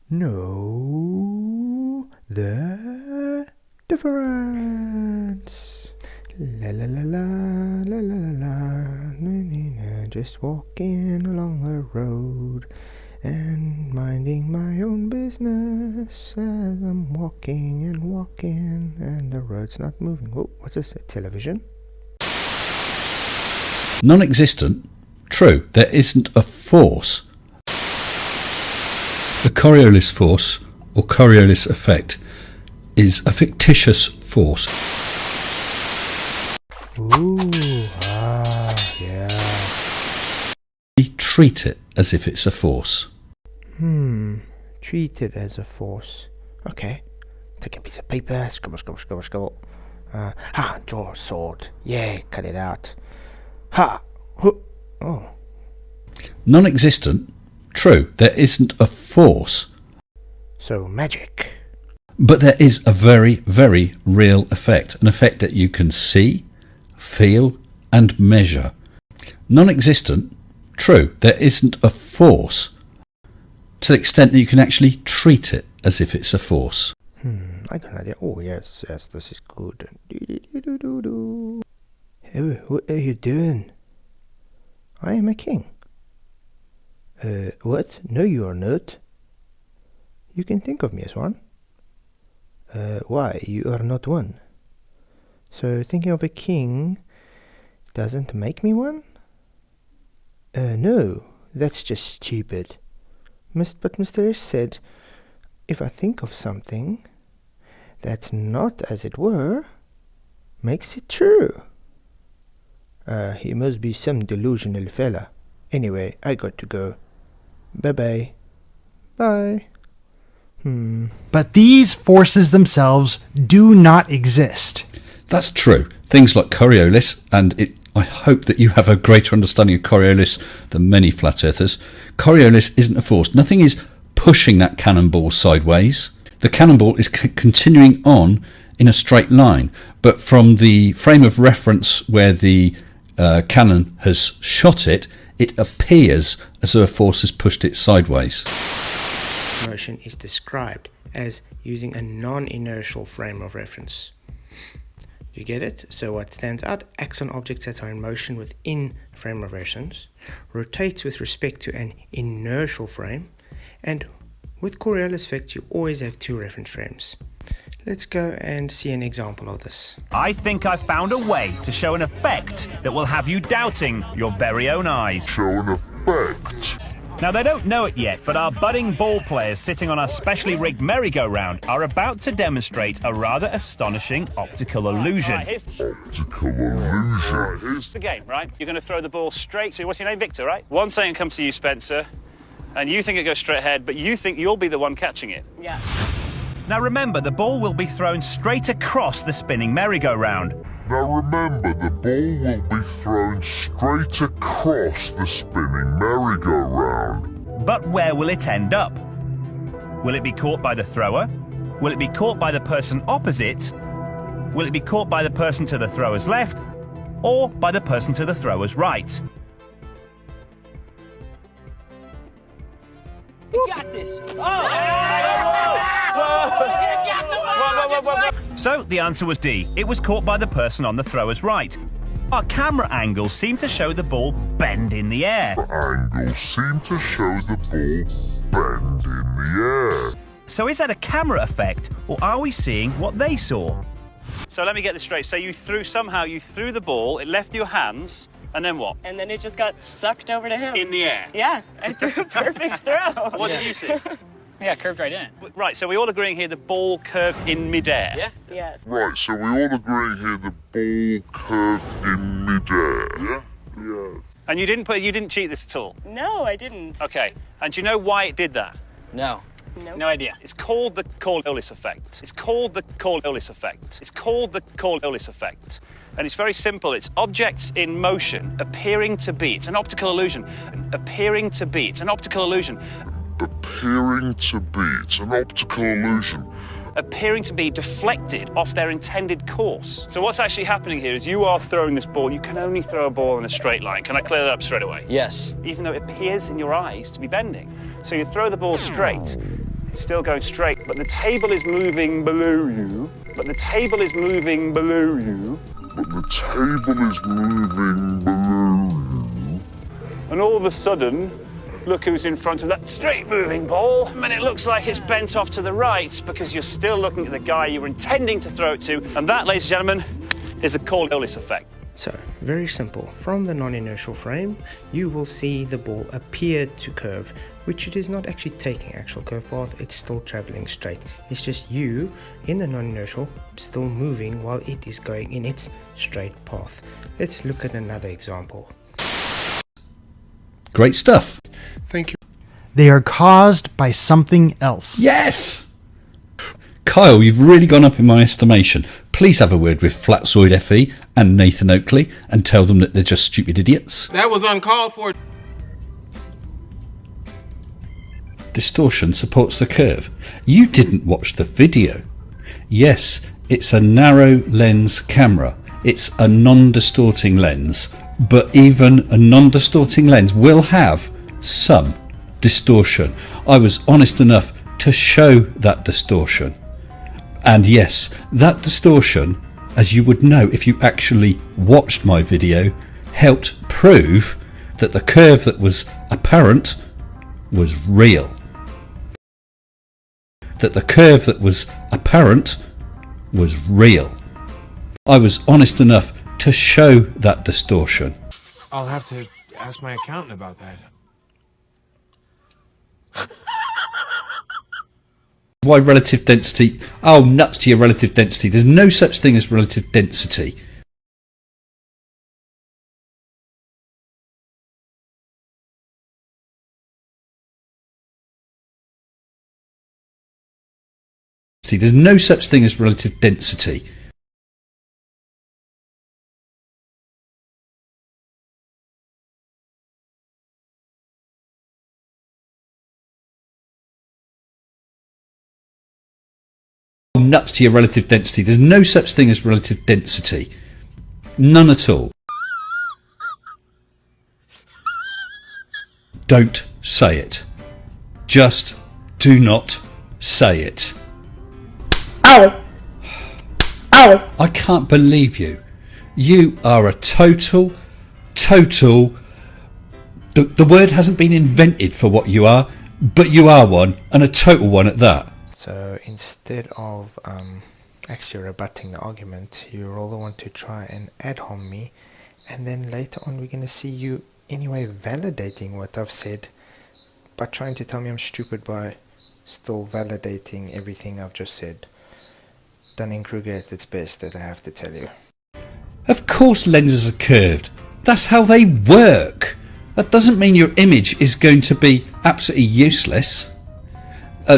Know the difference. La la la la la la la la. Just walking along the road and minding my own business as I'm walking and the road's not moving. Oh, what's this? A television? Non-existent? True, there isn't a force. The Coriolis force, or Coriolis effect, is a fictitious force. Ooh, yeah. We treat it as if it's a force. Treat it as a force. Okay. Take a piece of paper, scribble, scribble, scribble, scribble. Draw a sword. Yeah, cut it out. Oh. Non-existent? True, there isn't a force. So, magic. But there is a very, very real effect. An effect that you can see, feel and measure. Non-existent? True, there isn't a force. To the extent that you can actually treat it as if it's a force. I got an idea. Oh, yes, this is good. Hey, what are you doing? I am a king. What? No, you are not. You can think of me as one. Why? You are not one. So thinking of a king doesn't make me one? No, that's just stupid. But Mr. S said, if I think of something that's not as it were, makes it true. He must be some delusional fella. Anyway, I got to go. Bye-bye. Bye. But these forces themselves do not exist. That's true. Things like Coriolis, and I hope that you have a greater understanding of Coriolis than many flat earthers. Coriolis isn't a force. Nothing is pushing that cannonball sideways. The cannonball is continuing on in a straight line, but from the frame of reference where the cannon has shot it, it appears as though a force has pushed it sideways. Motion is described as using a non-inertial frame of reference. You get it? So what stands out acts on objects that are in motion within a frame of reference, rotates with respect to an inertial frame, and with Coriolis effect you always have two reference frames. Let's go and see an example of this. I think I've found a way to show an effect that will have you doubting your very own eyes. Show an effect. Now, they don't know it yet, but our budding ball players sitting on our specially rigged merry-go-round are about to demonstrate a rather astonishing optical illusion. Optical illusion. Here's the game, right? You're going to throw the ball straight to, what's your name, Victor, right? One second comes to you, Spencer, and you think it goes straight ahead, but you think you'll be the one catching it. Yeah. Now remember, the ball will be thrown straight across the spinning merry-go-round. Now remember, the ball will be thrown straight across the spinning merry-go-round. But where will it end up? Will it be caught by the thrower? Will it be caught by the person opposite? Will it be caught by the person to the thrower's left? Or by the person to the thrower's right? You got this. So the answer was D. It was caught by the person on the thrower's right. Our camera angles seem to show the ball bend in the air. The angles seem to show the ball bend in the air. So is that a camera effect, or are we seeing what they saw? So let me get this straight. So you threw the ball, it left your hands, and then what? And then it just got sucked over to him. In the air? Yeah, I threw a perfect throw. What did you see? Yeah, curved right in. Right, so we're all agreeing here the ball curved in midair. Yeah? Yes. Right, so we all agree here the ball curved in midair. Yeah? Yes. And you didn't cheat this at all? No, I didn't. Okay. And do you know why it did that? No. Nope. No idea. It's called the Coriolis effect. It's called the Coriolis effect. It's called the Coriolis effect. And it's very simple. It's objects in motion appearing to be. It's an optical illusion. Appearing to be. It's an optical illusion. Appearing to be. It's an optical illusion. appearing to be deflected off their intended course. So what's actually happening here is you are throwing this ball. You can only throw a ball in a straight line. Can I clear that up straight away? Yes. Even though it appears in your eyes to be bending. So you throw the ball straight. It's still going straight, but the table is moving below you. But the table is moving below you. But the table is moving below you. And all of a sudden, look who's in front of that straight moving ball. And it looks like it's bent off to the right because you're still looking at the guy you were intending to throw it to. And that, ladies and gentlemen, is the Coriolis effect. So, very simple. From the non-inertial frame, you will see the ball appear to curve, which it is not actually taking actual curve path, it's still traveling straight. It's just you, in the non-inertial, still moving while it is going in its straight path. Let's look at another example. Great stuff. Thank you. They are caused by something else. Yes! Kyle, you've really gone up in my estimation. Please have a word with Flatzoid FE and Nathan Oakley and tell them that they're just stupid idiots. That was uncalled for. Distortion supports the curve. You didn't watch the video. Yes, it's a narrow lens camera. It's a non-distorting lens, but even a non-distorting lens will have some distortion. I was honest enough to show that distortion. And yes, that distortion, as you would know if you actually watched my video, helped prove that the curve that was apparent was real. That the curve that was apparent was real. I was honest enough to show that distortion. I'll have to ask my accountant about that. Why relative density? Oh, nuts to your relative density. There's no such thing as relative density. There's no such thing as relative density. Nuts to your relative density. There's no such thing as relative density. None at all. Don't say it. Just do not say it. Ow! Ow! I can't believe you. You are a total... The word hasn't been invented for what you are, but you are one, and a total one at that. So instead of actually rebutting the argument, you rather want to try and ad hom me, and then later on we're going to see you anyway validating what I've said by trying to tell me I'm stupid by still validating everything I've just said. Dunning-Kruger at its best, that I have to tell you. Of course lenses are curved. That's how they work. That doesn't mean your image is going to be absolutely useless.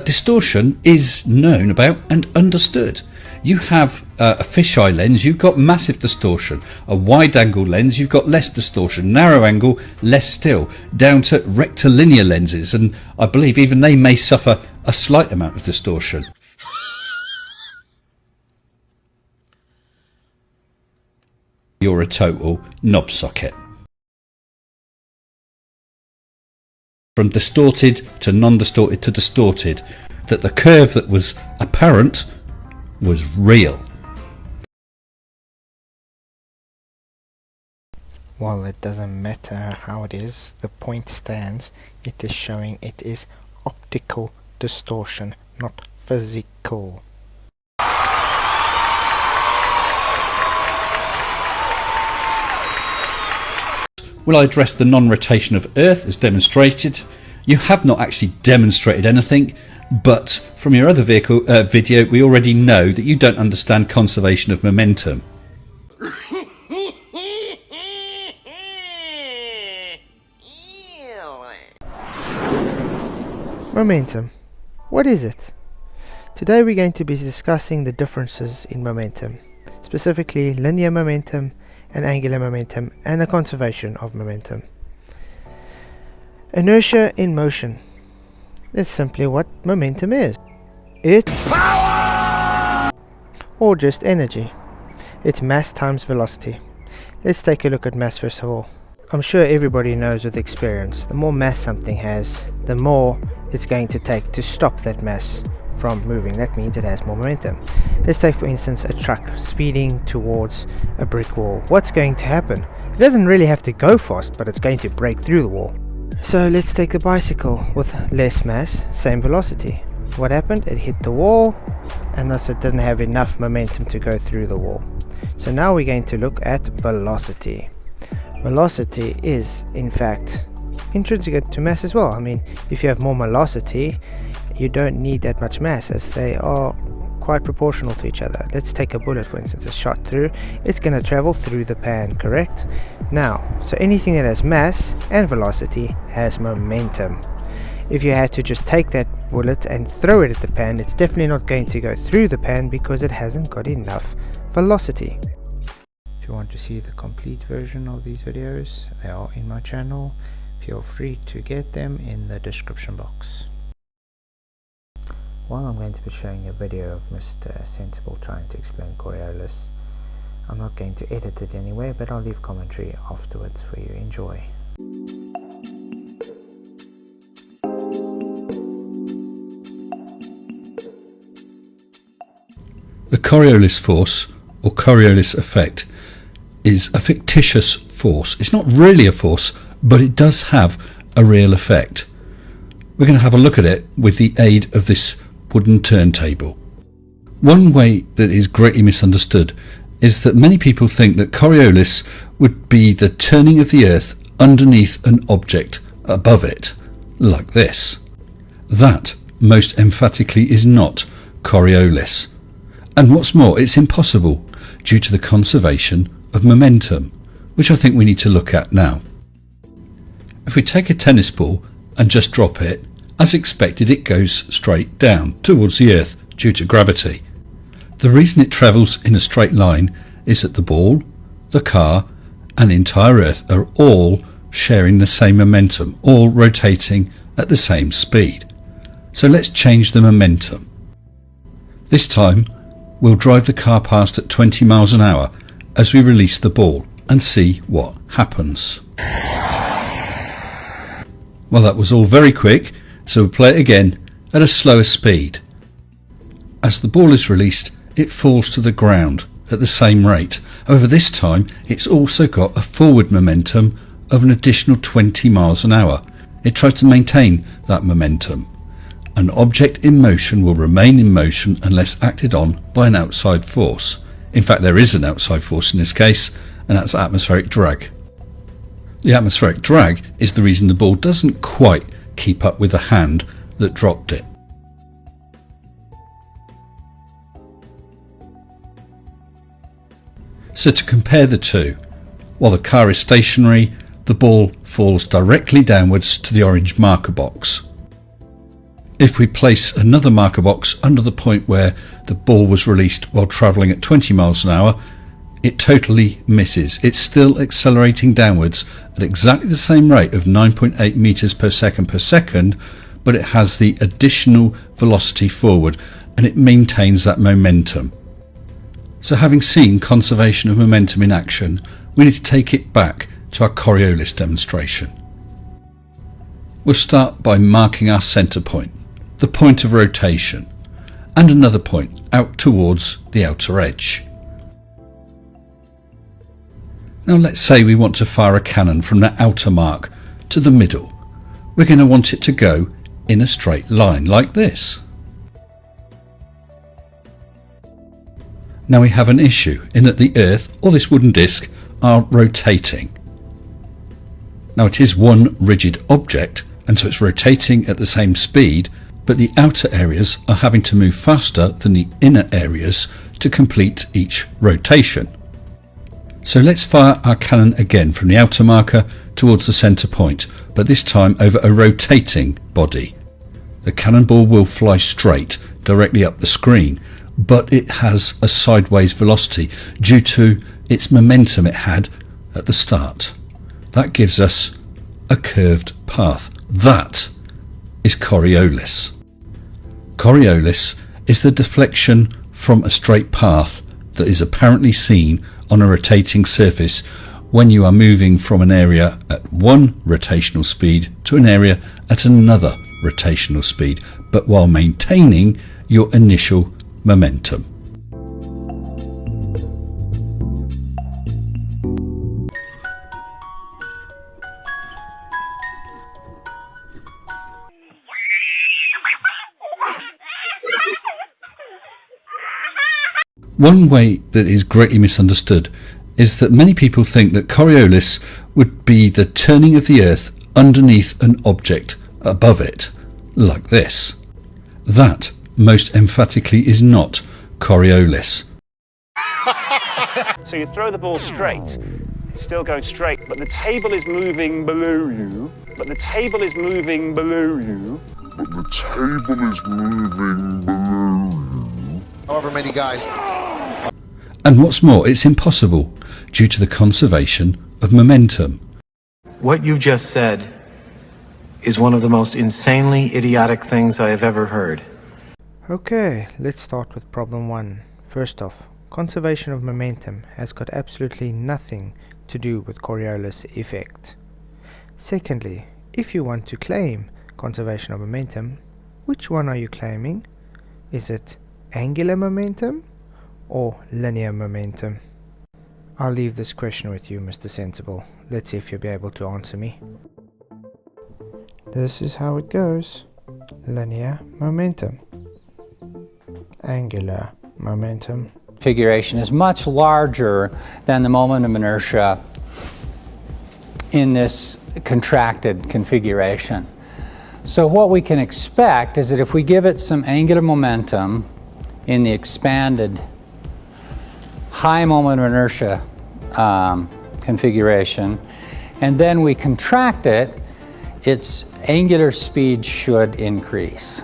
Distortion is known about and understood. You have a fisheye lens, you've got massive distortion. A wide angle lens, you've got less distortion. Narrow angle, less still. Down to rectilinear lenses, and I believe even they may suffer a slight amount of distortion. You're a total knob socket. From distorted to non-distorted to distorted, that the curve that was apparent was real. While it doesn't matter how it is, the point stands. It is showing it is optical distortion, not physical. Will I address the non-rotation of Earth as demonstrated? You have not actually demonstrated anything, but from your other video we already know that you don't understand conservation of momentum. Momentum. What is it? Today we're going to be discussing the differences in momentum, specifically linear momentum and angular momentum, and the conservation of momentum. Inertia in motion. That's simply what momentum is. It's power! or just energy. It's mass times velocity. Let's take a look at mass first of all. I'm sure everybody knows with experience, the more mass something has, the more it's going to take to stop that mass from moving. That means it has more momentum. Let's take for instance a truck speeding towards a brick wall. What's going to happen? It doesn't really have to go fast, but it's going to break through the wall. So let's take the bicycle with less mass, same velocity. What happened? It hit the wall, and thus it didn't have enough momentum to go through the wall. So now we're going to look at velocity. Velocity is in fact intrinsic to mass as well. I mean, if you have more velocity, you don't need that much mass, as they are quite proportional to each other. Let's take a bullet for instance, a shot through. It's going to travel through the pan, correct? Now, so anything that has mass and velocity has momentum. If you had to just take that bullet and throw it at the pan, it's definitely not going to go through the pan because it hasn't got enough velocity. If you want to see the complete version of these videos, they are in my channel. Feel free to get them in the description box. While I'm going to be showing a video of Mr. Sensible trying to explain Coriolis, I'm not going to edit it anyway, but I'll leave commentary afterwards for you. Enjoy. The Coriolis force, or Coriolis effect, is a fictitious force. It's not really a force, but it does have a real effect. We're going to have a look at it with the aid of this wooden turntable. One way that is greatly misunderstood is that many people think that Coriolis would be the turning of the earth underneath an object above it, like this. That, most emphatically, is not Coriolis. And what's more, it's impossible due to the conservation of momentum, which I think we need to look at now. If we take a tennis ball and just drop it, as expected it goes straight down towards the earth due to gravity. The reason it travels in a straight line is that the ball, the car and the entire earth are all sharing the same momentum, all rotating at the same speed. So let's change the momentum. This time we'll drive the car past at 20 miles an hour as we release the ball and see what happens. Well, that was all very quick, so we'll play it again at a slower speed. As the ball is released, it falls to the ground at the same rate. However, this time it's also got a forward momentum of an additional 20 miles an hour. It tries to maintain that momentum. An object in motion will remain in motion unless acted on by an outside force. In fact, there is an outside force in this case, and that's atmospheric drag. The atmospheric drag is the reason the ball doesn't quite keep up with the hand that dropped it. So to compare the two, while the car is stationary, the ball falls directly downwards to the orange marker box. If we place another marker box under the point where the ball was released while travelling at 20 miles an hour, it totally misses. It's still accelerating downwards at exactly the same rate of 9.8 meters per second, but it has the additional velocity forward and it maintains that momentum. So having seen conservation of momentum in action, we need to take it back to our Coriolis demonstration. We'll start by marking our centre point, the point of rotation, and another point out towards the outer edge. Now let's say we want to fire a cannon from the outer mark to the middle. We're going to want it to go in a straight line like this. Now we have an issue in that the Earth or this wooden disc are rotating. Now it is one rigid object and so it's rotating at the same speed, but the outer areas are having to move faster than the inner areas to complete each rotation. So let's fire our cannon again from the outer marker towards the centre point, but this time over a rotating body. The cannonball will fly straight directly up the screen, but it has a sideways velocity due to its momentum it had at the start. That gives us a curved path. That is Coriolis. Coriolis is the deflection from a straight path that is apparently seen on a rotating surface when you are moving from an area at one rotational speed to an area at another rotational speed, but while maintaining your initial momentum. One way that is greatly misunderstood is that many people think that Coriolis would be the turning of the Earth underneath an object above it, like this. That, most emphatically, is not Coriolis. So you throw the ball straight, it's still going straight, but the table is moving below you. But the table is moving below you. But the table is moving below you. However many guys. And what's more, it's impossible due to the conservation of momentum. What you just said is one of the most insanely idiotic things I have ever heard. Okay, let's start with problem 1. First off, conservation of momentum has got absolutely nothing to do with Coriolis effect. Secondly, if you want to claim conservation of momentum, which one are you claiming? Is it angular momentum or linear momentum? I'll leave this question with you, Mr. Sensible. Let's see if you'll be able to answer me. This is how it goes. Linear momentum. Angular momentum. Configuration is much larger than the moment of inertia in this contracted configuration. So what we can expect is that if we give it some angular momentum in the expanded high moment of inertia configuration, and then we contract it, its angular speed should increase.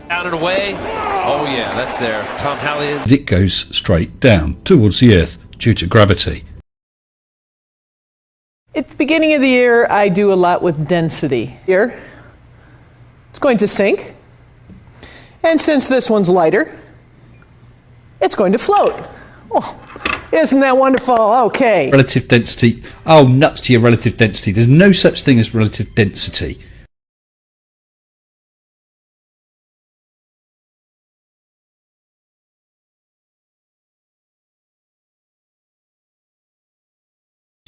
Down and away. Oh yeah, that's there. Tom Hallion. It goes straight down towards the Earth due to gravity. At the beginning of the year, I do a lot with density. Here, it's going to sink. And since this one's lighter, it's going to float. Oh, isn't that wonderful? Okay. Relative density. Oh, nuts to your relative density. There's no such thing as relative density.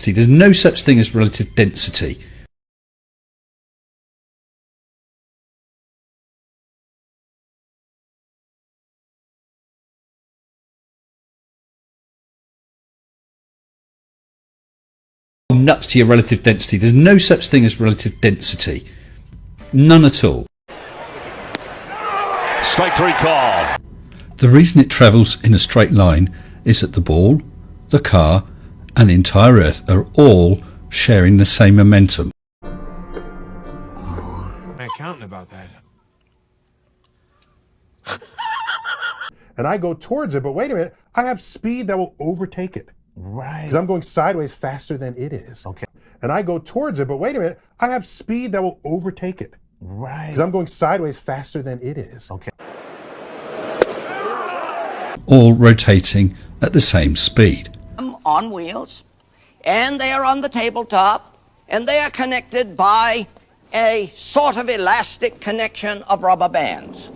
There's no such thing as relative density. Nuts to your relative density. There's no such thing as relative density. None at all. Strike 3 call. The reason it travels in a straight line is that the ball, the car, and the entire Earth are all sharing the same momentum. My accountant about that. And I go towards it, but wait a minute, I have speed that will overtake it. Right. Because I'm going sideways faster than it is. Okay. And I go towards it, but wait a minute, I have speed that will overtake it. Right. Because I'm going sideways faster than it is. Okay. All rotating at the same speed. On wheels, and they are on the tabletop, and they are connected by a sort of elastic connection of rubber bands.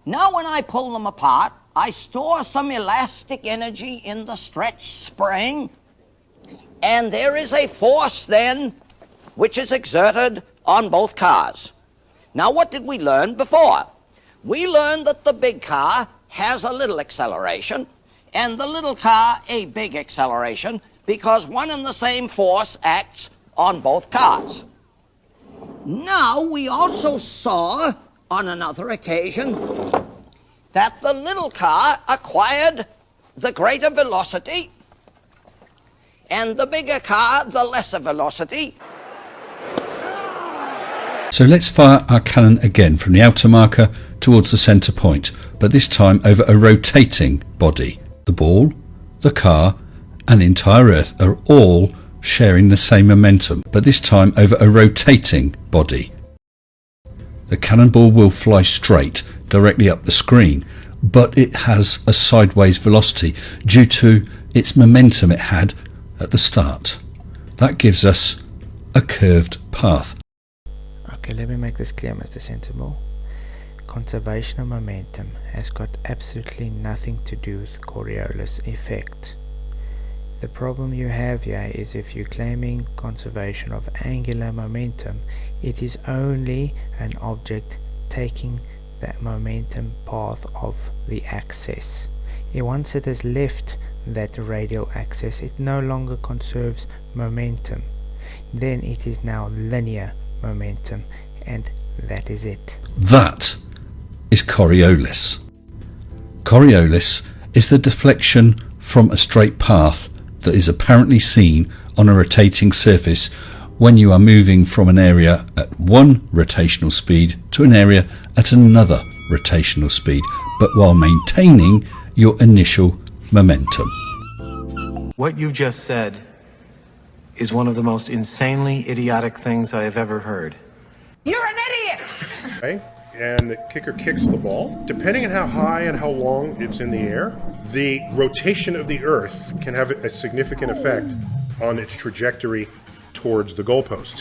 Now when I pull them apart, I store some elastic energy in the stretch spring, and there is a force then which is exerted on both cars. Now what did we learn before? We learned that the big car has a little acceleration, and the little car a big acceleration, because one and the same force acts on both cars. Now we also saw on another occasion that the little car acquired the greater velocity and the bigger car the lesser velocity. So let's fire our cannon again from the outer marker towards the centre point, but this time over a rotating body. The ball, the car, and the entire Earth are all sharing the same momentum, but this time over a rotating body. the cannonball will fly straight directly up the screen, but it has a sideways velocity due to its momentum it had at the start. That gives us a curved path. Okay, let me make this clear, Mr. Sensible. Conservation of momentum has got absolutely nothing to do with Coriolis effect. The problem you have here is if you're claiming conservation of angular momentum, it is only an object taking that momentum path of the axis. Once it has left that radial axis, it no longer conserves momentum. Then it is now linear momentum, and that is it. That is Coriolis. Coriolis is the deflection from a straight path that is apparently seen on a rotating surface when you are moving from an area at one rotational speed to an area at another rotational speed, but while maintaining your initial momentum. What you just said is one of the most insanely idiotic things I have ever heard. You're an idiot! Okay? And the kicker kicks the ball. Depending on how high and how long it's in the air, the rotation of the Earth can have a significant effect on its trajectory towards the goalpost.